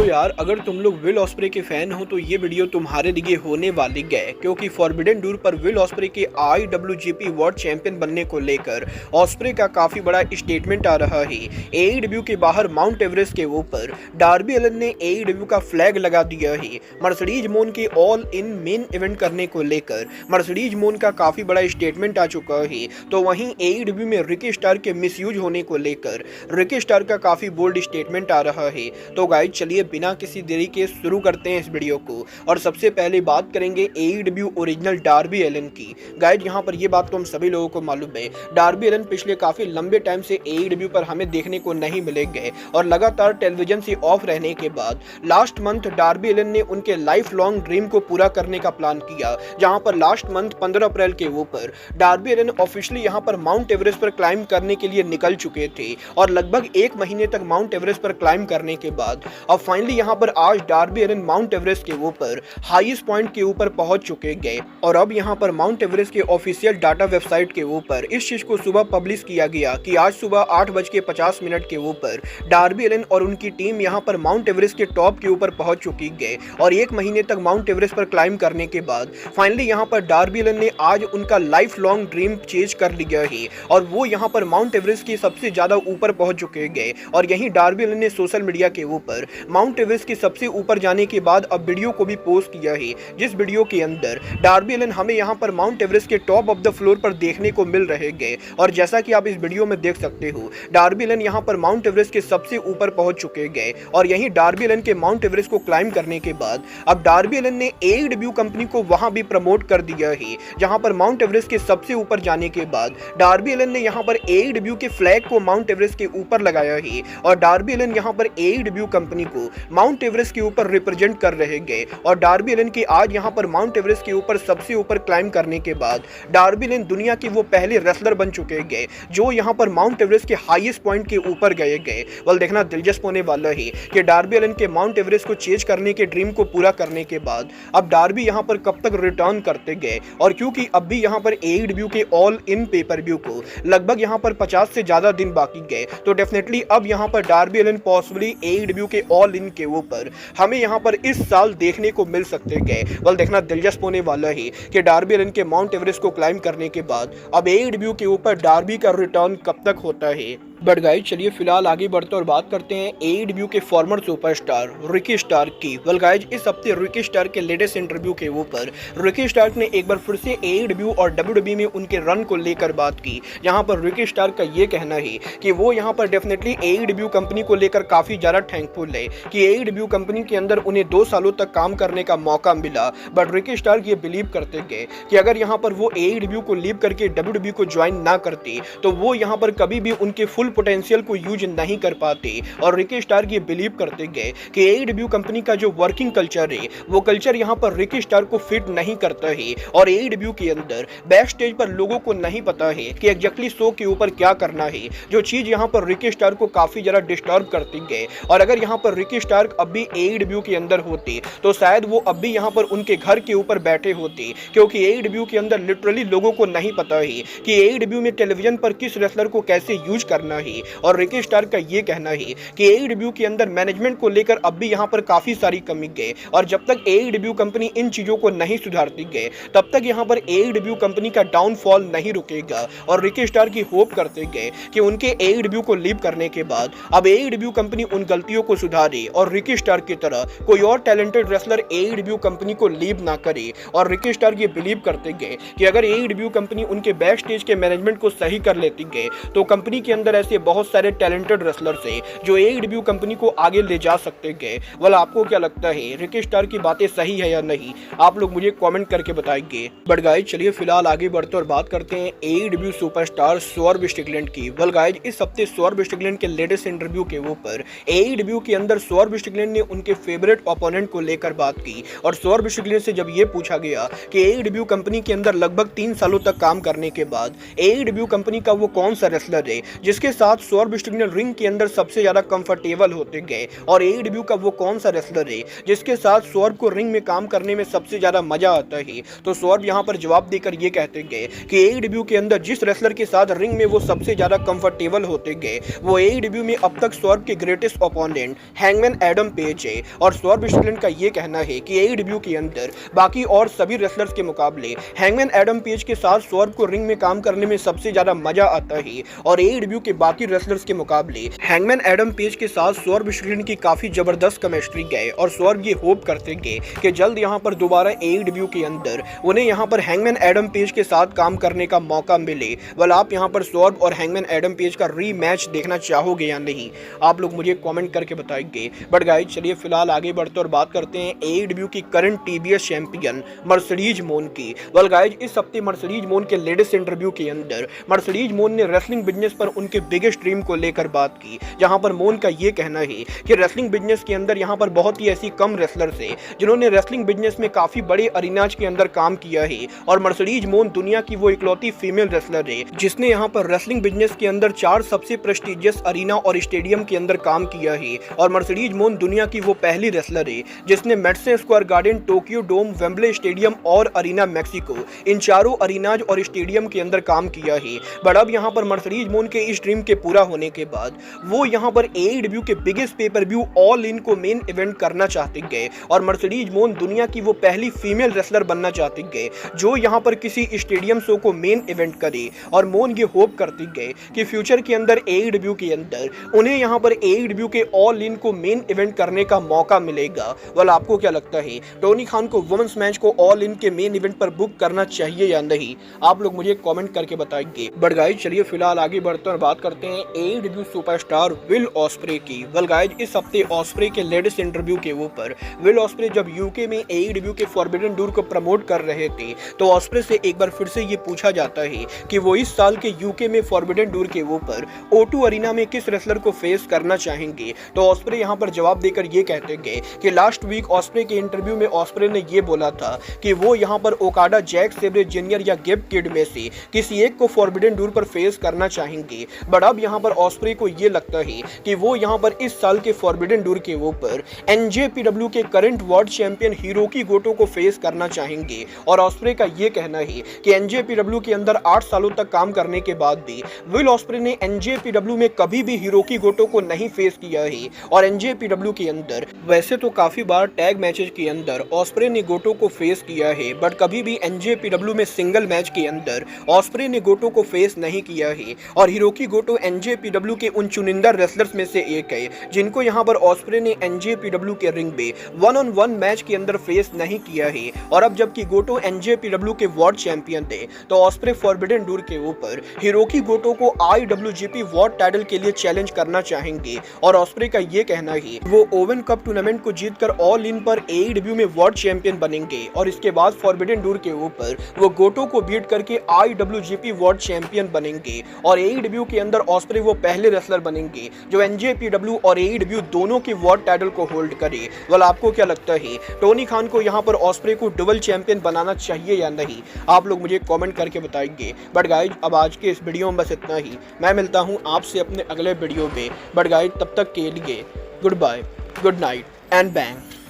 तो यार अगर तुम लोग विल ऑस्प्रे के फैन हो तो ये वीडियो तुम्हारे लिए होने वाली है, क्योंकि फॉरबिडन डोर पर विल ऑस्प्रे के IWGP वर्ल्ड चैंपियन बनने को लेकर ऑस्प्रे का काफी बड़ा स्टेटमेंट आ रहा है। AEW के बाहर माउंट एवरेस्ट के ऊपर डार्बी एलन ने AEW का फ्लैग लगा दिया है। मर्सिडीज मोन के ऑल इन मेन इवेंट करने को लेकर मर्सिडीज मोन का काफी बड़ा स्टेटमेंट आ चुका है। तो वहीं AEW में रिकी स्टार के मिसयूज होने को लेकर रिकी स्टार का काफी बोल्ड स्टेटमेंट आ रहा है। तो गाइस चलिए बिना किसी देरी के शुरू करते हैं इस वीडियो को। और सबसे पहले बात करेंगे AEW ओरिजिनल डार्बी एलन की। गाइस यहाँ पर ये बात तो हम सभी लोगों को मालूम है, डार्बी एलन पिछले काफी लंबे टाइम से AEW पर हमें देखने को नहीं मिलेंगे और लगातार टेलीविजन से ऑफ रहने के बाद लास्ट मंथ डार्बी एलन ने उनके लाइफ लॉन्ग ड्रीम को पूरा करने का प्लान किया, जहां पर लास्ट मंथ 15 अप्रैल के ऊपर डार्बी एलन ऑफिशियली यहां पर माउंट एवरेस्ट पर क्लाइंब करने के लिए निकल चुके थे और लगभग एक महीने तक माउंट एवरेस्ट पर क्लाइंब करने के बाद अब फाइनली यहां पर आज डार्बी एलन माउंट एवरेस्ट के ऊपर हाईएस्ट पॉइंट के ऊपर पहुंच चुके गए। और अब यहां पर माउंट एवरेस्ट के ऑफिशियल डाटा वेबसाइट के ऊपर इस चीज को सुबह पब्लिश किया गया कि आज सुबह 8:50 के ऊपर डार्बी एलन और उनकी टीम यहां पर माउंट एवरेस्ट के टॉप के ऊपर पहुंच चुकी गए और एक महीने तक माउंट एवरेस्ट पर क्लाइंब करने के बाद फाइनली यहां पर डार्बी एलन ने आज उनका लाइफ लॉन्ग ड्रीम चेज कर लिया है और वो यहां पर माउंट एवरेस्ट के सबसे ज्यादा ऊपर पहुंच चुके गए। और यहीं डार्बी एलन ने सोशल मीडिया के ऊपर माउंट एवरेस्ट के सबसे ऊपर जाने के बाद अब वीडियो को भी पोस्ट किया है, जिस वीडियो के अंदर डार्बी एलन हमें यहां पर माउंट एवरेस्ट के टॉप ऑफ द फ्लोर पर देखने को मिल रहे गए। और जैसा कि आप इस वीडियो में देख सकते हो, डार्बी एलन यहां पर माउंट एवरेस्ट के सबसे ऊपर पहुंच चुके गए और यहीं डार्बी एलन के माउंट एवरेस्ट को क्लाइंब करने के बाद अब डार्बी एलन ने AEW कंपनी को वहां भी प्रमोट कर दिया है, जहां पर माउंट एवरेस्ट के सबसे ऊपर जाने के बाद डार्बी एलन ने यहां पर AEW के फ्लैग को माउंट एवरेस्ट के ऊपर लगाया है और डार्बी एलन यहां पर AEW कंपनी को माउंट एवरेस्ट के ऊपर रिप्रेजेंट कर रहे गए। और डार्बी एलन के आज यहां पर माउंट एवरेस्ट के ऊपर सबसे ऊपर क्लाइंब करने के बाद डार्बी एलन दुनिया के वो पहले रेसलर बन चुके गए जो यहां पर माउंट एवरेस्ट के हाईएस्ट पॉइंट के ऊपर गए। वल देखना दिलचस्प होने वाला है कि डार्बी एलन के माउंट एवरेस्ट को चेज करने के ड्रीम को पूरा करने के बाद अब डार्बी यहां पर कब तक रिटर्न करते गए। और क्योंकि अब भी यहां पर AEW के ऑल इन पेपर व्यू को लगभग यहां पर 50 से ज्यादा दिन बाकी गए, तो डेफिनेटली अब यहां पर डार्बी एलन पॉसिबली AEW के ऑल इन के ऊपर हमें यहां पर इस साल देखने को मिल सकते गए। वल देखना दिलचस्प होने वाला है कि डार्बी एलन के माउंट एवरेस्ट को क्लाइंब करने के बाद अब AEW के ऊपर डार्बी का रिटर्न कब तक होता है। बट गाइस चलिए फिलहाल आगे बढ़ते और बात करते हैं AEW के फॉर्मर सुपरस्टार रिकी स्टार की। वेल गाइस इस हफ्ते रिकी स्टार के लेटेस्ट इंटरव्यू के ऊपर रिकी स्टार ने एक बार फिर से AEW और WWE में उनके रन को लेकर बात की, जहां पर रिकी स्टार का ये कहना है कि वो यहां पर डेफिनेटली AEW कंपनी को लेकर काफी ज्यादा थैंकफुल है कि AEW कंपनी के अंदर उन्हें 2 सालों तक काम करने का मौका मिला। बट रिकी स्टार ये बिलीव करते गए कि अगर यहाँ पर वो AEW को लीव करके WWE को ज्वाइन ना करते तो वो यहाँ पर कभी भी उनके फुल पोटेंशियल को यूज नहीं कर पाते। और रिकी स्टार ये बिलीव करते गए कि AEW कंपनी का जो वर्किंग कल्चर है वो कल्चर यहाँ पर रिकी स्टार को फिट नहीं करता है और AEW के अंदर बैक स्टेज पर लोगों को नहीं पता है कि एग्जैक्टली शो के ऊपर क्या करना है, जो चीज यहाँ पर रिकी स्टार को काफी ज्यादा डिस्टर्ब करती गए। और अगर यहाँ पर रिकी स्टार अब भी AEW के अंदर होते तो शायद वो अब भी यहाँ पर उनके घर के ऊपर बैठे होते, क्योंकि AEW के अंदर लिटरली लोगों को नहीं पता है कि AEW में टेलीविजन पर किस रेसलर को कैसे यूज करना है। और रिकी स्टार का ये कहना है कि AEW के अंदर मैनेजमेंट को लेकर अब भी यहाँ पर काफी सारी कमी गए और जब तक AEW कंपनी इन चीजों को नहीं सुधारती गए तब तक यहाँ पर AEW कंपनी का डाउनफॉल नहीं रुकेगा। और रिकी स्टार की होप करते गए कि उनके AEW को लीव करने के बाद अब AEW कंपनी उन गलतियों को सुधारे और रिकी स्टार की तरह कोई और टैलेंटेड रेसलर AEW कंपनी को लीव ना करे। और रिकी स्टार ये बिलीव करते गए कि अगर AEW कंपनी उनके बैक स्टेज के मैनेजमेंट को सही कर लेती गए तो कंपनी के अंदर ऐसे बहुत सारे टैलेंटेड रेसलर्स हैं जो AEW कंपनी को आगे ले जा सकते गए। वाला आपको क्या लगता है, रिकी स्टार की बातें सही है या नहीं, आप लोग मुझे कमेंट करके बताएंगे। बट गाइस चलिए फिलहाल आगे बढ़ते और बात करते हैं AEW सुपरस्टार स्वॉर्ब स्टिकलैंड की। वेल गाइस इस हफ्ते स्वॉर्ब स्टिकलैंड के लेटेस्ट इंटरव्यू के ऊपर AEW के अंदर स्वॉर्ब स्टिकलैंड ने उनके फेवरेट ओपोनेंट को लेकर बात की और स्वॉर्ब स्टिकलैंड से जब ये पूछा गया कि AEW कंपनी के अंदर लगभग 3 सालों तक काम करने के बाद AEW कंपनी का वो कौन सा रेसलर है जिसके साथ सौरभ स्ट्रिकलैंड रिंग के अंदर सबसे ज्यादा कंफर्टेबल होते गए और एईडब्ल्यू का वो कौन सा रेसलर है जिसके साथ सौरभ को रिंग में काम करने में सबसे ज्यादा मजा आता है। तो सौरभ यहाँ पर जवाब देकर ये कहते गए कि एईडब्ल्यू के अंदर जिस रेसलर के साथ रिंग में वो सबसे ज्यादा कंफर्टेबल होते गए वो एईडब्ल्यू में अब तक सौरभ के greatest opponent hangman Adam page है। और सौरभ स्ट्रिकलैंड का ये कहना है कि एईडब्ल्यू के अंदर बाकी और सभी रेसलर्स के मुकाबले हैंगमैन एडम पेज के साथ सौरभ को रिंग में काम करने में सबसे ज्यादा मजा आता है और एईडब्ल्यू के बाकी रेसलर्स के मुकाबले हैंगमैन एडम पेज के साथ सौरभ स्ट्रिकलैंड की काफी जबरदस्त केमिस्ट्री गए। और सौरभ ये होप करते गए कि जल्द यहाँ पर दोबारा एईडब्ल्यू के अंदर उन्हें यहाँ पर हैंगमैन एडम पेज के साथ काम करने का मौका मिले। वेल, आप यहाँ पर सौरभ और हैंगमैन एडम पेज का रीमैच देखना चाहोगे या नहीं, आप लोग मुझे कमेंट करके बताएंगे। बट गाइस चलिए फिलहाल आगे बढ़ते और बात करते हैं एईडब्ल्यू की करंट टीबीएस चैंपियन मर्सिडीज मोन की। वेल गाइस, इस हफ्ते मर्सिडीज मोन के लेटेस्ट इंटरव्यू के अंदर मर्सिडीज मोन ने रेसलिंग बिजनेस पर उनके बिगेस्ट ड्रीम को लेकर बात की, जहां पर मोन का ये कहना है कि रेसलिंग बिजनेस के अंदर यहां पर बहुत ही ऐसी कम रेसलर्स है जिन्होंने रेसलिंग बिजनेस में काफी बड़े अरीनाज के अंदर काम किया है और मर्सिडीज मोन दुनिया की वो इकलौती फीमेल रेसलर है जिसने यहां पर रेसलिंग बिजनेस के अंदर 4 सबसे प्रेस्टिजियस अरीना और स्टेडियम के अंदर काम किया है। और मर्सिडीज मोन दुनिया की वो पहली रेसलर है जिसने मैडिसन स्क्वायर गार्डन, टोक्यो डोम, वेम्बले स्टेडियम और अरीना मैक्सिको, इन चारों अरीनाज और स्टेडियम के अंदर काम किया है। बट अब यहाँ पर मर्सिडीज मोन के इस ड्रीम के पूरा होने के बाद वो यहाँ पर एईडब्ल्यू के biggest pay per view all in को मेन इवेंट करना चाहते गए और मर्सिडीज मोन दुनिया की वो पहली फीमेल रेसलर बनना चाहते गए जो यहाँ पर किसी स्टेडियम शो को मेन इवेंट करे। और मोन ये होप करते गए कि फ्यूचर के अंदर एईडब्ल्यू के अंदर उन्हें यहाँ पर एईडब्ल्यू के ऑल इन को मेन इवेंट करने का मौका मिलेगा। वेल, आपको क्या लगता है, टोनी खान को वुमेन्स मैच को ऑल इन के मेन इवेंट पर बुक करना चाहिए या नहीं, आप लोग मुझे कमेंट करके बताएंगे। बट गाइस चलिए फिलहाल आगे बढ़ते और बात करते हैं एईडब्ल्यू सुपरस्टार विल ऑस्प्रे की। वेल गाइस, इस हफ्ते ऑस्प्रे के लेटेस्ट इंटरव्यू के ऊपर विल ऑस्प्रे जब यूके में एईडब्ल्यू के फॉरबिडन डोर को प्रमोट कर रहे थे तो ऑस्प्रे से एक बार फिर से ये पूछा जाता है कि वो इस साल के यूके में फॉरबिडन डोर के ऊपर O2 अरीना में किस रेसलर को फेस करना चाहेंगे। तो ऑस्प्रे यहाँ पर जवाब देकर ये कहते गए कि लास्ट वीक ऑस्प्रे के इंटरव्यू में ऑस्प्रे ने ये बोला था कि वो यहाँ पर ओकाडा, जैक सेब्रे जूनियर या गेब किड में से किसी एक को फॉरबिडन डोर पर फेस करना चाहेंगे। बट अब यहाँ पर ऑस्प्रे को ये लगता है कि वो यहाँ पर इस साल के फॉरबिडन डोर के ऊपर NJPW के करंट वर्ल्ड चैंपियन हिरोकी गोटो को फेस करना चाहेंगे। और ऑस्प्रे का ये कहना है कि NJPW के अंदर 8 सालों तक काम करने के बाद भी विल ऑस्प्रे ने NJPW में कभी भी हिरोकी गोटो को नहीं फेस किया है। और NJPW के अंदर वैसे तो काफी बार टैग मैचेस के अंदर ऑस्प्रे ने गोटो को फेस किया है, बट कभी भी NJPW में सिंगल मैच के अंदर ऑस्प्रे ने गोटो को फेस नहीं किया है। और हिरोकी गोटो NJPW के उन चुनिंदा रेसलर्स में से एक है जिनको यहाँ पर ऑस्प्रे ने NJPW के रिंग में 1-on-1 मैच के अंदर फेस नहीं किया है। और अब जबकि गोटो NJPW के वर्ल्ड चैंपियन थे तो ऑस्प्रे फॉरबिडन डोर के ऊपर हिरोकी गोटो को IWGP वर्ल्ड टाइटल के लिए चैलेंज करना चाहेंगे। और ऑस्प्रे का ये कहना है वो ओवन कप टूर्नामेंट को जीतकर ऑल इन पर एईडब्ल्यू में वर्ल्ड चैंपियन बनेंगे और इसके बाद फॉरबिडन डोर के ऊपर वो गोटो को बीट करके IWGP वर्ल्ड चैंपियन बनेंगे। और एईडब्ल्यू के अंदर ऑस्प्रे वो पहले रेसलर बनेंगे जो NJPW और एईडब्ल्यू दोनों के वर्ल्ड टाइटल को होल्ड करे। वेल, आपको क्या लगता है, टोनी खान को यहाँ पर ऑस्प्रे को डबल चैंपियन बनाना चाहिए या नहीं, आप लोग मुझे कमेंट करके बताएंगे। बट गाइज अब आज के इस वीडियो में बस इतना ही। मैं मिलता हूँ आपसे अपने अगले वीडियो में। बट गाइज तब तक के लिए goodbye, good night and bang.